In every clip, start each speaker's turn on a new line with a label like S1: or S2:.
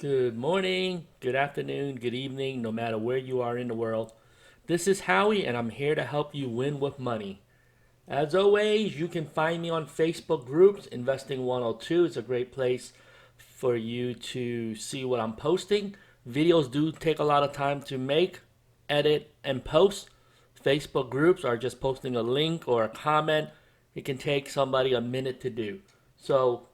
S1: Good morning, good afternoon, good evening, no matter where you are in the world. This is Howie, and I'm here to help you win with money. As always, you can find me on Facebook groups. Investing 102 is a great place for you to see what I'm posting. Videos do take a lot of time to make, edit, and post. Facebook groups are just posting a link or a comment. It can take somebody a minute to do. So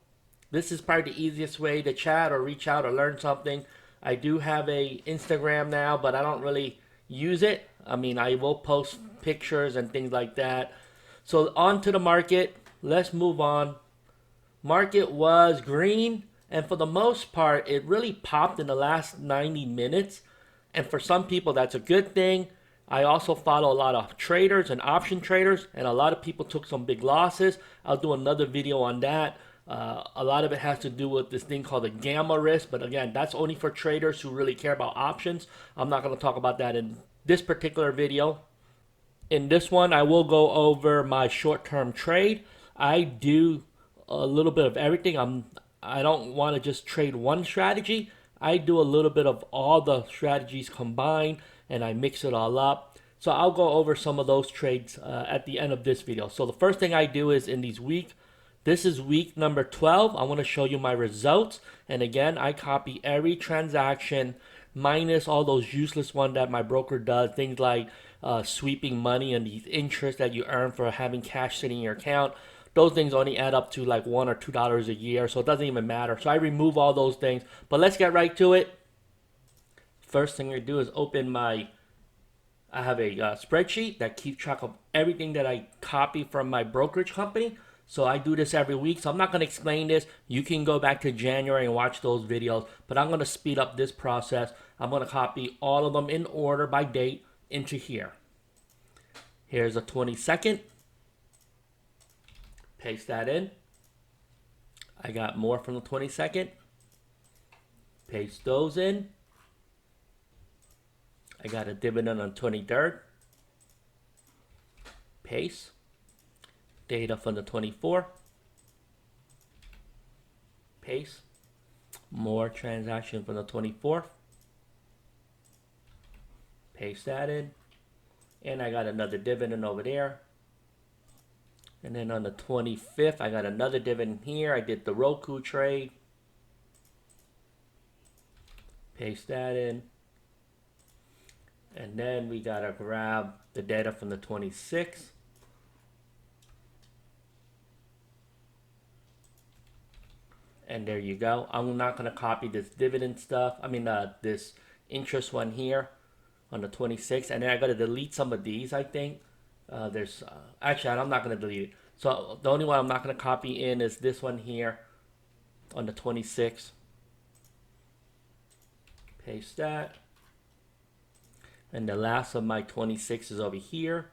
S1: this is probably the easiest way to chat or reach out or learn something. I do have a Instagram now, but I don't really use it. I mean, I will post pictures and things like that. So on to the market. Let's move on. Market was green, and for the most part, it really popped in the last 90 minutes. And for some people, that's a good thing. I also follow a lot of traders and option traders, and a lot of people took some big losses. I'll do another video on that. A lot of it has to do with this thing called the gamma risk, but again, that's only for traders who really care about options. I'm not going to talk about that in this particular video. In this one, I will go over my short-term trade. I do a little bit of everything. I don't want to just trade one strategy. I do a little bit of all the strategies combined, and I mix it all up. So I'll go over some of those trades at the end of this video. So the first thing I do is in these this is week number 12. I want to show you my results. And again, I copy every transaction minus all those useless ones that my broker does. Things like sweeping money and the interest that you earn for having cash sitting in your account. Those things only add up to like $1 or $2 a year. So it doesn't even matter. So I remove all those things. But let's get right to it. First thing I do is I have a spreadsheet that keeps track of everything that I copy from my brokerage company. So I do this every week. So I'm not going to explain this. You can go back to January and watch those videos. But I'm going to speed up this process. I'm going to copy all of them in order by date into here. Here's the 22nd. Paste that in. I got more from the 22nd. Paste those in. I got a dividend on 23rd. Paste. Data from the 24th. Paste. More transaction from the 24th. Paste that in. And I got another dividend over there. And then on the 25th, I got another dividend here. I did the ROKU trade. Paste that in. And then we got to grab the data from the 26th. And there you go. I'm not going to copy this dividend stuff. This interest one here on the 26th. And then I got to delete some of these, I think. Actually, I'm not going to delete it. So the only one I'm not going to copy in is this one here on the 26th. Paste that. And the last of my 26 is over here.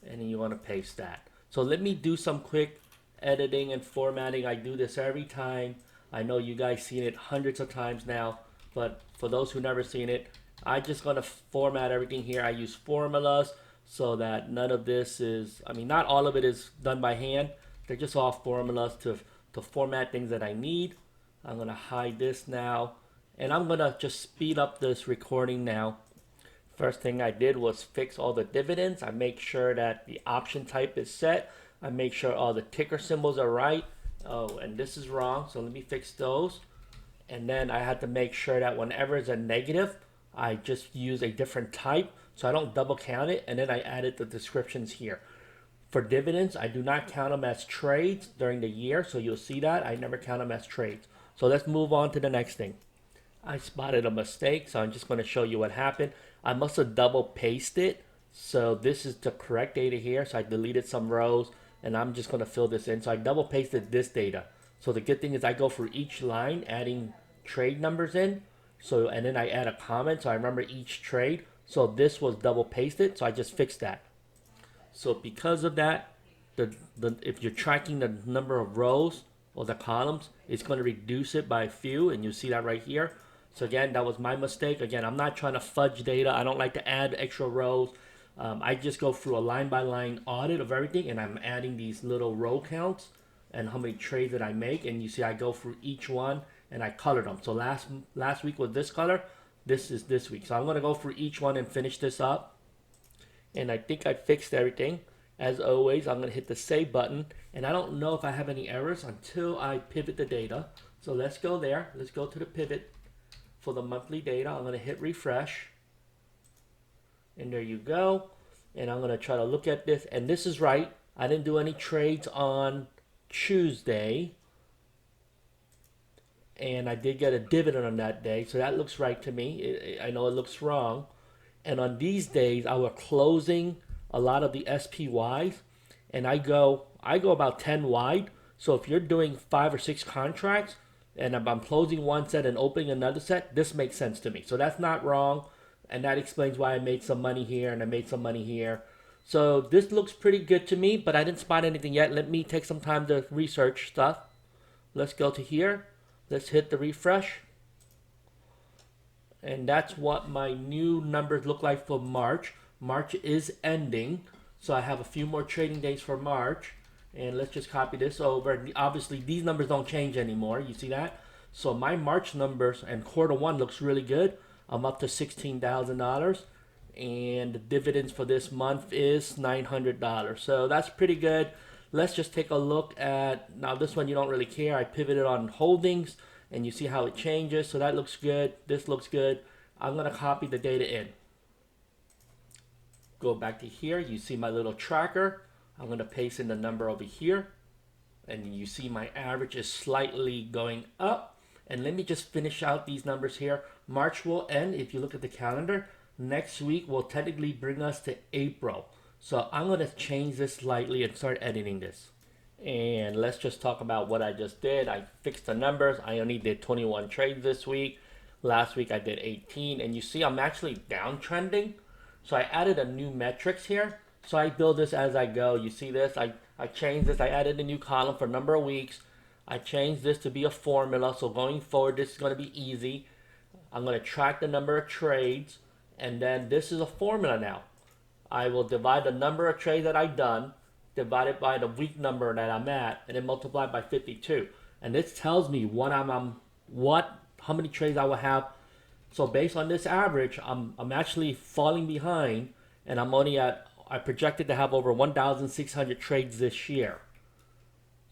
S1: And then you want to paste that. So let me do some quick editing and formatting. I do this every time. I know you guys seen it hundreds of times now, but for those who never seen it, I'm just going to format everything here. I use formulas so that none of this is, not all of it is done by hand. They're just all formulas to format things that I need. I'm going to hide this now, and I'm going to just speed up this recording now. First thing I did was fix all the dividends. I make sure that the option type is set. I make sure all the ticker symbols are right. Oh, and this is wrong, so let me fix those. And then I had to make sure that whenever it's a negative, I just use a different type so I don't double count it. And then I added the descriptions here. For dividends, I do not count them as trades during the year, so you'll see that. I never count them as trades. So let's move on to the next thing. I spotted a mistake, so I'm just going to show you what happened. I must have double pasted it. So this is the correct data here, so I deleted some rows. And I'm just going to fill this in. So I double pasted this data. So the good thing is I go for each line, adding trade numbers in. And then I add a comment so I remember each trade. So this was double pasted. So I just fixed that. So because of that, if you're tracking the number of rows or the columns, it's going to reduce it by a few. And you see that right here. So again, that was my mistake. Again, I'm not trying to fudge data. I don't like to add extra rows. I just go through a line-by-line audit of everything, and I'm adding these little row counts and how many trades that I make. And you see I go through each one, and I colored them. So last week was this color. This is this week. So I'm going to go through each one and finish this up. And I think I fixed everything. As always, I'm going to hit the save button. And I don't know if I have any errors until I pivot the data. So let's go there. Let's go to the pivot for the monthly data. I'm going to hit refresh. And there you go. And I'm going to try to look at this. And this is right. I didn't do any trades on Tuesday. And I did get a dividend on that day. So that looks right to me. I know it looks wrong. And on these days, I was closing a lot of the SPYs. And I go about 10 wide. So if you're doing 5 or 6 contracts, and I'm closing one set and opening another set, this makes sense to me. So that's not wrong. And that explains why I made some money here and I made some money here. So this looks pretty good to me, but I didn't spot anything yet. Let me take some time to research stuff. Let's go to here. Let's hit the refresh. And that's what my new numbers look like for March. March is ending. So I have a few more trading days for March. And let's just copy this over. Obviously, these numbers don't change anymore. You see that? So my March numbers and quarter one looks really good. I'm up to $16,000. And the dividends for this month is $900. So that's pretty good. Let's just take a look at, now this one you don't really care. I pivoted on holdings and you see how it changes. So that looks good. This looks good. I'm going to copy the data in. Go back to here. You see my little tracker. I'm going to paste in the number over here. And you see my average is slightly going up. And let me just finish out these numbers here. March will end. If you look at the calendar, next week will technically bring us to April. So I'm going to change this slightly and start editing this. And let's just talk about what I just did. I fixed the numbers. I only did 21 trades this week. Last week I did 18. And you see I'm actually downtrending. So I added a new metrics here. So I build this as I go. You see this? I changed this. I added a new column for number of weeks. I changed this to be a formula. So going forward, this is going to be easy. I'm going to track the number of trades. And then this is a formula now. I will divide the number of trades that I've done, divide it by the week number that I'm at, and then multiply by 52. And this tells me how many trades I will have. So based on this average, I'm actually falling behind, and I projected to have over 1,600 trades this year.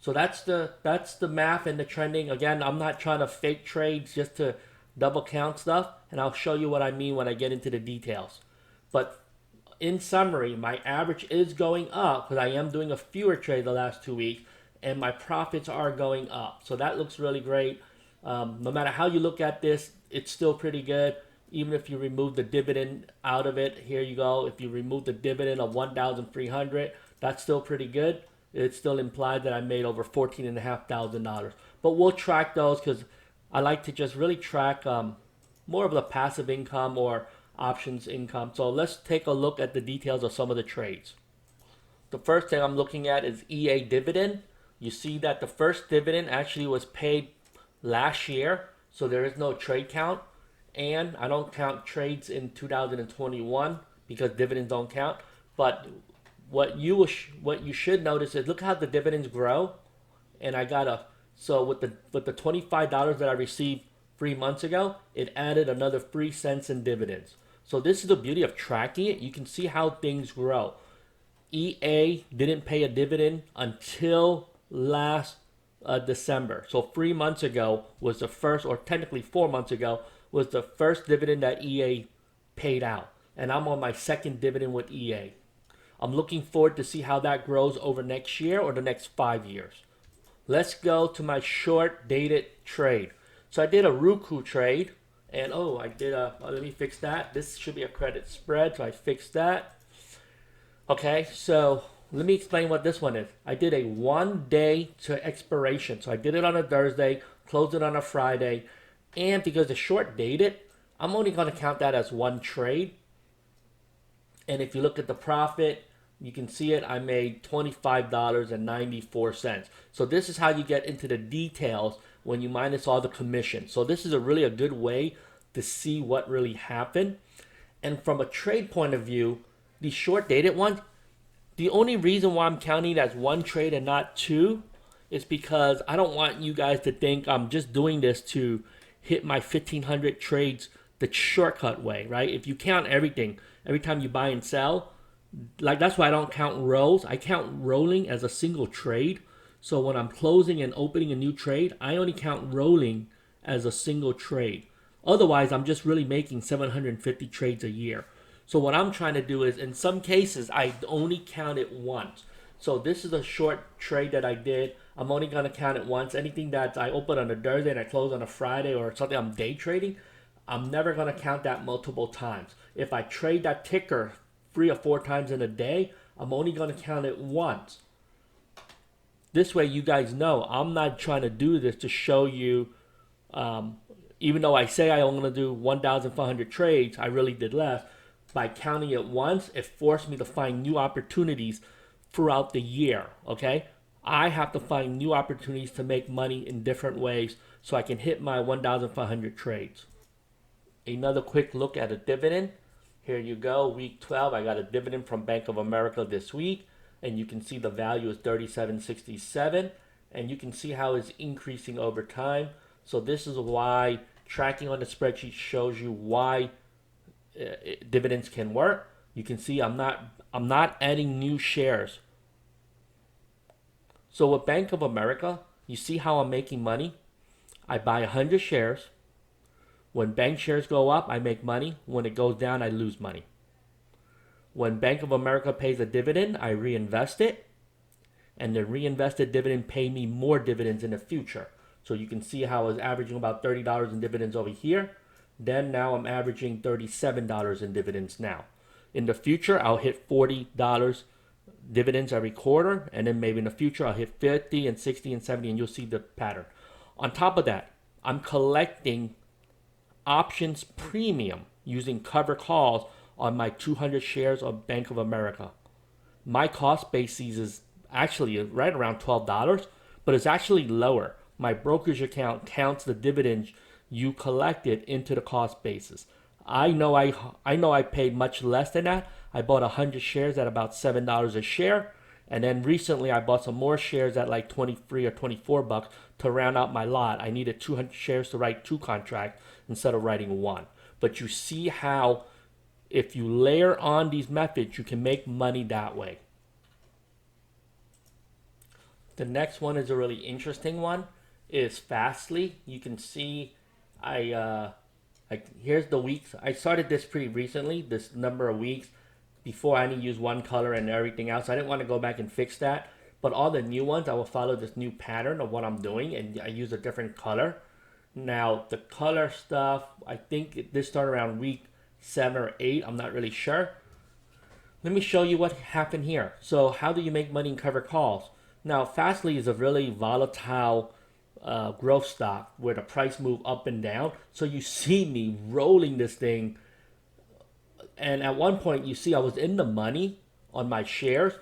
S1: So that's the math and the trending. Again, I'm not trying to fake trades just to double count stuff, and I'll show you what I mean when I get into the details. But in summary, my average is going up because I am doing a fewer trade the last 2 weeks, and my profits are going up. So that looks really great. No matter how you look at this, it's still pretty good. Even if you remove the dividend out of it, here you go. If you remove the dividend of 1,300, that's still pretty good. It still implies that I made over $14,500. But we'll track those because I like to just really track more of the passive income or options income. So let's take a look at the details of some of the trades. The first thing I'm looking at is EA dividend. You see that the first dividend actually was paid last year, so there is no trade count. And I don't count trades in 2021 because dividends don't count. But what you should notice is look how the dividends grow. And so with the $25 that I received 3 months ago, it added another 3 cents in dividends. So this is the beauty of tracking it. You can see how things grow. EA didn't pay a dividend until last December. So 3 months ago was the first, or technically 4 months ago, was the first dividend that EA paid out. And I'm on my second dividend with EA. I'm looking forward to see how that grows over next year or the next 5 years. Let's go to my short dated trade. So I did a ROKU trade. And let me fix that. This should be a credit spread, so I fixed that. Okay, so let me explain what this one is. I did a 1 day to expiration. So I did it on a Thursday, closed it on a Friday. And because it's short dated, I'm only going to count that as one trade. And if you look at the profit, you can see it. I made $25.94. So this is how you get into the details when you minus all the commission. So this is really a good way to see what really happened. And from a trade point of view, the short dated ones, the only reason why I'm counting it as one trade and not two is because I don't want you guys to think I'm just doing this to hit my 1,500 trades the shortcut way, right? If you count everything, every time you buy and sell, like that's why I don't count rows. I count rolling as a single trade. So when I'm closing and opening a new trade, I only count rolling as a single trade. Otherwise, I'm just really making 750 trades a year. So what I'm trying to do is, in some cases, I only count it once. So this is a short trade that I did. I'm only going to count it once. Anything that I open on a Thursday and I close on a Friday or something I'm day trading, I'm never going to count that multiple times. If I trade that ticker 3 or 4 times in a day, I'm only going to count it once. This way you guys know I'm not trying to do this to show you, even though I say I only do 1,500 trades, I really did less. By counting it once, it forced me to find new opportunities throughout the year, okay? I have to find new opportunities to make money in different ways so I can hit my 1,500 trades. Another quick look at a dividend. Here you go, week 12. I got a dividend from Bank of America this week, and you can see the value is $37.67, and you can see how it's increasing over time. So this is why tracking on the spreadsheet shows you why dividends can work. You can see I'm not adding new shares. So with Bank of America, you see how I'm making money? I buy 100 shares. When bank shares go up, I make money. When it goes down, I lose money. When Bank of America pays a dividend, I reinvest it. And the reinvested dividend pay me more dividends in the future. So you can see how I was averaging about $30 in dividends over here. Then now I'm averaging $37 in dividends now. In the future, I'll hit $40 dividends every quarter, and then maybe in the future I'll hit 50 and 60 and 70, and you'll see the pattern. On top of that, I'm collecting options premium using cover calls on my 200 shares of Bank of America. My cost basis is actually right around $12, but it's actually lower. My brokerage account counts the dividends you collected into the cost basis. I know I paid much less than that. I bought 100 shares at about $7 a share, and then recently I bought some more shares at like 23 or 24 bucks to round out my lot. I needed 200 shares to write 2 contracts instead of writing 1. But you see how if you layer on these methods, you can make money that way. The next one is a really interesting one. Is FSLY. You can see here's the weeks. I started this pretty recently, this number of weeks. Before I only use one color and everything else. I didn't want to go back and fix that. But all the new ones, I will follow this new pattern of what I'm doing, and I use a different color. Now, the color stuff, I think this started around week 7 or 8. I'm not really sure. Let me show you what happened here. So how do you make money in cover calls? Now, FSLY is a really volatile growth stock where the price move up and down. So you see me rolling this thing. And at one point, you see I was in the money on my shares,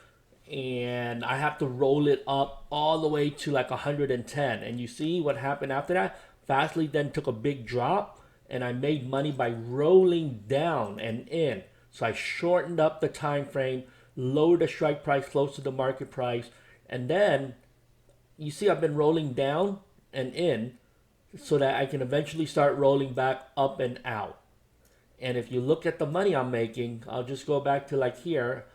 S1: and I have to roll it up all the way to like 110. And you see what happened after that? FSLY then took a big drop, and I made money by rolling down and in. So I shortened up the time frame, lowered the strike price close to the market price, and then you see I've been rolling down and in so that I can eventually start rolling back up and out. And if you look at the money I'm making, I'll just go back to like here.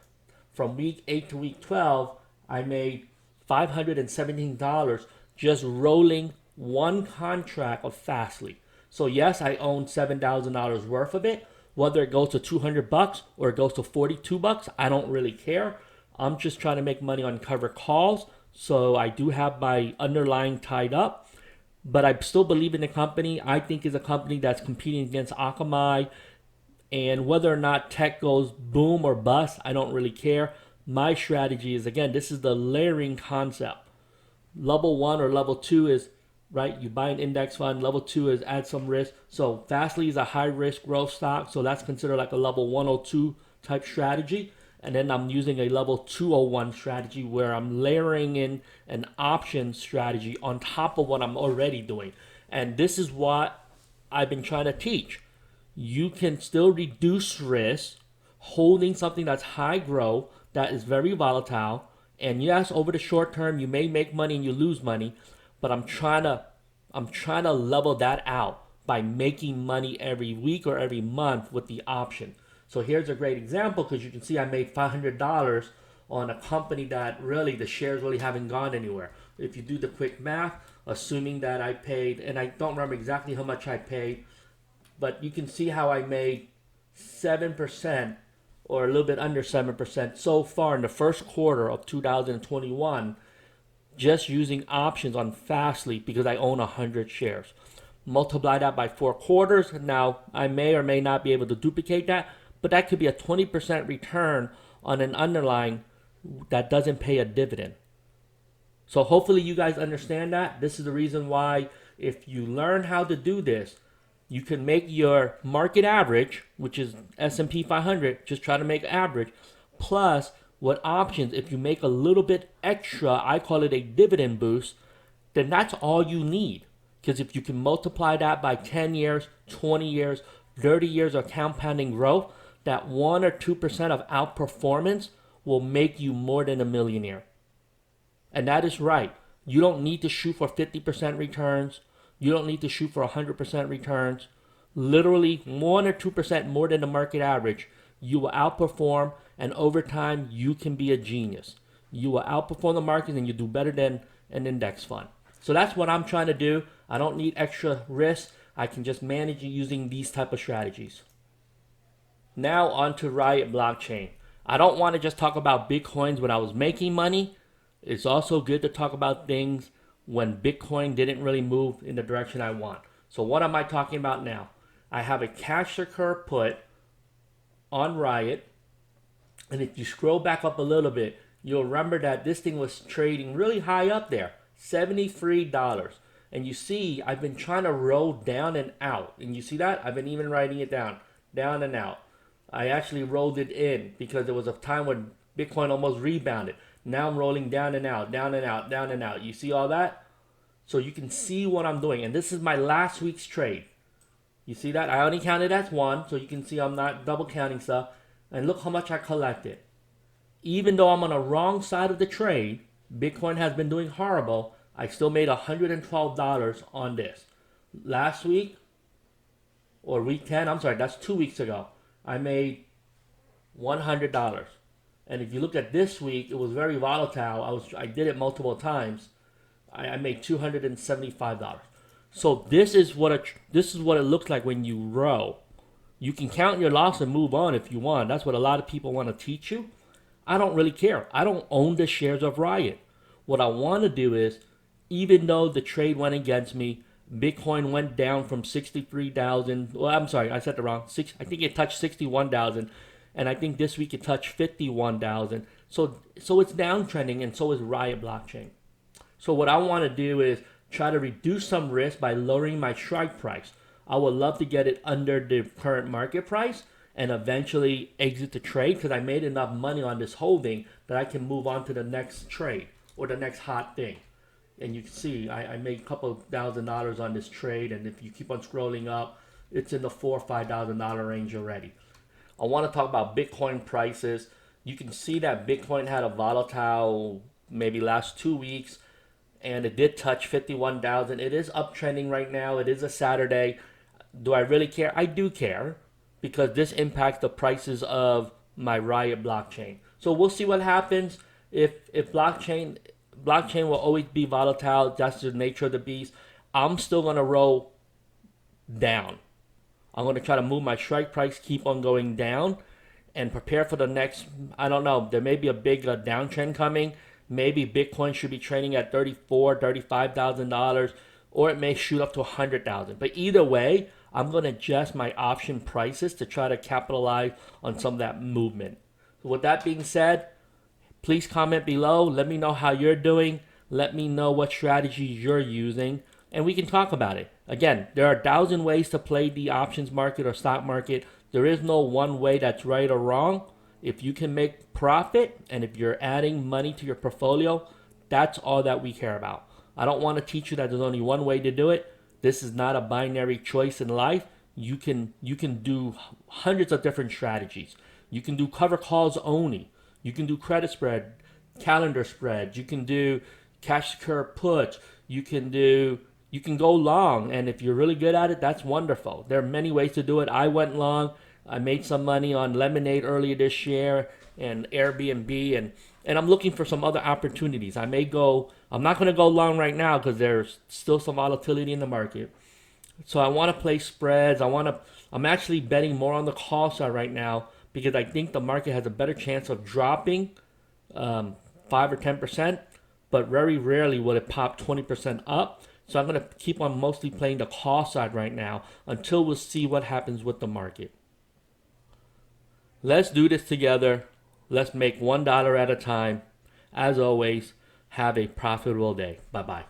S1: From week 8 to week 12, I made $517 just rolling one contract of FSLY. So yes, I own $7,000 worth of it. Whether it goes to 200 bucks or it goes to 42 bucks, I don't really care. I'm just trying to make money on cover calls. So I do have my underlying tied up. But I still believe in the company. I think it's a company that's competing against Akamai. And whether or not tech goes boom or bust, I don't really care. My strategy is, again, this is the layering concept. Level 1 or level 2 is, right, you buy an index fund. Level 2 is add some risk. So FSLY is a high risk growth stock. So that's considered like a level 102 type strategy. And then I'm using a level 201 strategy where I'm layering in an option strategy on top of what I'm already doing. And this is what I've been trying to teach. You can still reduce risk holding something that's high growth, that is very volatile, And yes, over the short term, you may make money and you lose money, but I'm trying to level that out by making money every week or every month with the option. So here's a great example because you can see I made $500 on a company that really the shares really haven't gone anywhere. If you do the quick math, assuming that I paid, and I don't remember exactly how much I paid, but you can see how I made 7% or a little bit under 7% so far in the first quarter of 2021 just using options on Fastly because I own 100 shares. Multiply that by 4 quarters. Now, I may or may not be able to duplicate that, but that could be a 20% return on an underlying that doesn't pay a dividend. So hopefully you guys understand that. This is the reason why if you learn how to do this, you can make your market average, which is S&P 500, just try to make average, plus what options, if you make a little bit extra, I call it a dividend boost, then that's all you need. Because if you can multiply that by 10 years, 20 years, 30 years of compounding growth, that 1 or 2% of outperformance will make you more than a millionaire. And that is right. You don't need to shoot for 50% returns. You don't need to shoot for 100% returns. Literally 1 or 2% more than the market average. You will outperform, and over time, you can be a genius. You will outperform the market and you do better than an index fund. So that's what I'm trying to do. I don't need extra risk. I can just manage it using these type of strategies. Now on to Riot Blockchain. I don't want to just talk about Bitcoins when I was making money. It's also good to talk about things when Bitcoin didn't really move in the direction I want. So what am I talking about now? I have a cash secure put on Riot. And if you scroll back up a little bit, you'll remember that this thing was trading really high up there, $73. And you see, I've been trying to roll down and out. And you see that? I've been even writing it down and out. I actually rolled it in because there was a time when Bitcoin almost rebounded. Now I'm rolling down and out, down and out, down and out. You see all that? So you can see what I'm doing. And this is my last week's trade. You see that? I only counted as one, so you can see I'm not double counting stuff. And look how much I collected. Even though I'm on the wrong side of the trade, Bitcoin has been doing horrible, I still made $112 on this. Last week, or week 10, I'm sorry, that's 2 weeks ago, I made $100. And if you look at this week, it was very volatile. I did it multiple times. I made $275. So this is what it looks like when you row. You can count your loss and move on if you want. That's what a lot of people want to teach you. I don't really care. I don't own the shares of Riot. What I want to do is, even though the trade went against me, Bitcoin went down from 63,000. Well, I'm sorry, I said it wrong. I think it touched 61,000, and I think this week it touched 51,000. So it's downtrending, and so is Riot Blockchain. So what I want to do is try to reduce some risk by lowering my strike price. I would love to get it under the current market price and eventually exit the trade because I made enough money on this holding that I can move on to the next trade or the next hot thing. And you can see I made a couple $1,000 on this trade, and if you keep on scrolling up, it's in the $4,000 or $5,000 range already. I want to talk about Bitcoin prices. You can see that Bitcoin had a volatile maybe last 2 weeks, and it did touch 51,000. It is uptrending right now. It is a Saturday. Do I really care? I do care because this impacts the prices of my Riot blockchain. So we'll see what happens. If blockchain will always be volatile. That's the nature of the beast. I'm still going to roll down. I'm going to try to move my strike price, keep on going down, and prepare for the next, I don't know, there may be a big downtrend coming. Maybe Bitcoin should be trading at $34,000, $35,000, or it may shoot up to $100,000. But either way, I'm going to adjust my option prices to try to capitalize on some of that movement. So with that being said, please comment below. Let me know how you're doing. Let me know what strategies you're using, and we can talk about it. Again, there are 1,000 ways to play the options market or stock market. There is no one way that's right or wrong. If you can make profit and if you're adding money to your portfolio, that's all that we care about. I don't want to teach you that there's only one way to do it. This is not a binary choice in life. You can do hundreds of different strategies. You can do cover calls only. You can do credit spread, calendar spreads. You can do cash curve puts. You can go long, and if you're really good at it, that's wonderful. There are many ways to do it. I went long. I made some money on Lemonade earlier this year and Airbnb, and I'm looking for some other opportunities. I'm not going to go long right now because there's still some volatility in the market. So I want to play spreads. I'm actually betting more on the call side right now because I think the market has a better chance of dropping 5 or 10%, but very rarely will it pop 20% up. So I'm going to keep on mostly playing the call side right now until we'll see what happens with the market. Let's do this together. Let's make $1 at a time. As always, have a profitable day. Bye-bye.